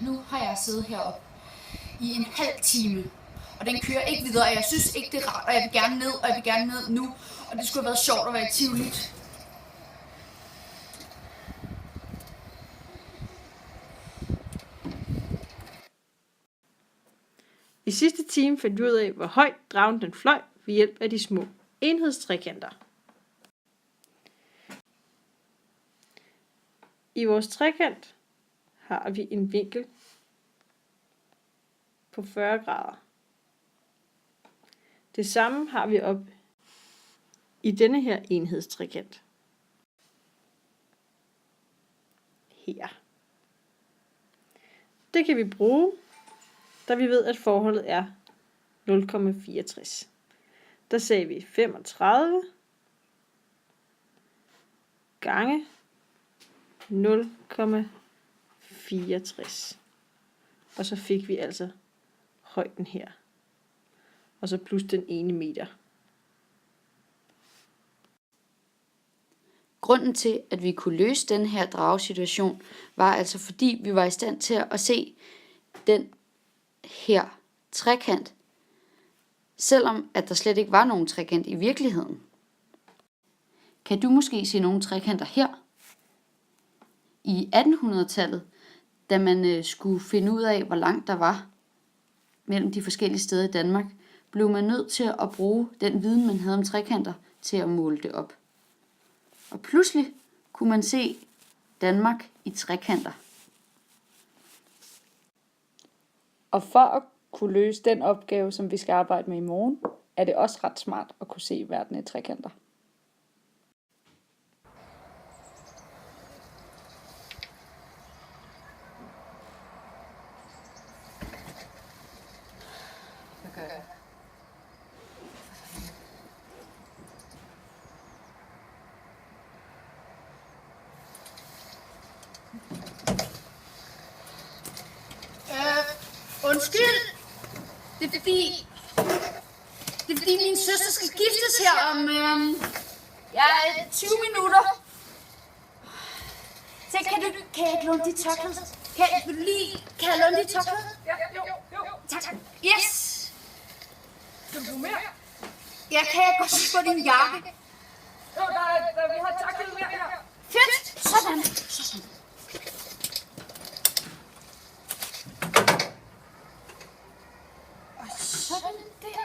Nu har jeg siddet heroppe i en halv time, og den kører ikke videre, og jeg synes ikke, det er rart, og jeg vil gerne ned, og jeg vil gerne ned nu, og det skulle have været sjovt at være i Tivoli. I sidste time fandt vi ud af, hvor højt dragen den fløj ved hjælp af de små enhedstrekanter. I vores trekant har vi en vinkel på 40 grader. Det samme har vi op i denne her enhedstrekant. Her. Det kan vi bruge, da vi ved, at forholdet er 0,64. Der sagde vi 35 gange 0,64. Og så fik vi altså højden her. Og så plus den ene meter. Grunden til, at vi kunne løse den her dragesituation, var altså fordi vi var i stand til at se den her trekant, selvom at der slet ikke var nogen trekant i virkeligheden. Kan du måske se nogle trekanter her? I 1800-tallet, da man skulle finde ud af, hvor langt der var mellem de forskellige steder i Danmark, blev man nødt til at bruge den viden, man havde om trekanter, til at måle det op. Og pludselig kunne man se Danmark i trekanter. Og for at kunne løse den opgave, som vi skal arbejde med i morgen, er det også ret smart at kunne se verden i trekanter. Undskyld. Det er fordi min søster skal giftes her om 20 minutter. Så kan jeg ikke låne dit tørklæde? Kan jeg låne dit tørklæde? Ja, jo. Tak. Yes. Skal du mere? Ja, kan jeg godt få din jakke? Jo, vi har takket mere her. Fedt. Sådan. Sådan der.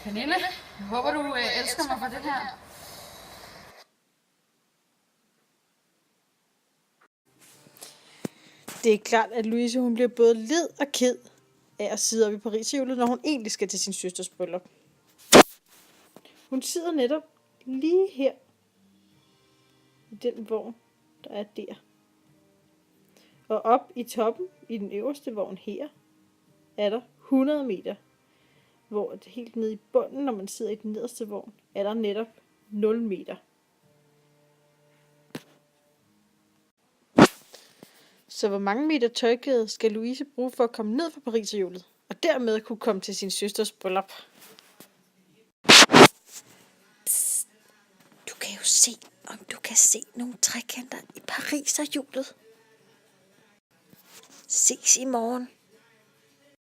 Pernille, jeg håber du elsker mig for det her. Det er klart, at Louise hun bliver både led og ked af at sidde oppe i Pariserhjulet, når hun egentlig skal til sin søsters bryllup. Hun sidder netop lige her i den vogn, der er der. Og op i toppen, i den øverste vogn her, er der 100 meter. Hvor det helt nede i bunden, når man sidder i den nederste vogn, er der netop 0 meter. Så hvor mange meter tørklæde skal Louise bruge for at komme ned fra Pariserhjulet, og dermed kunne komme til sin søsters bryllup? Psst. Du kan jo se, om du kan se nogle trekanter i Pariserhjulet. Ses i morgen.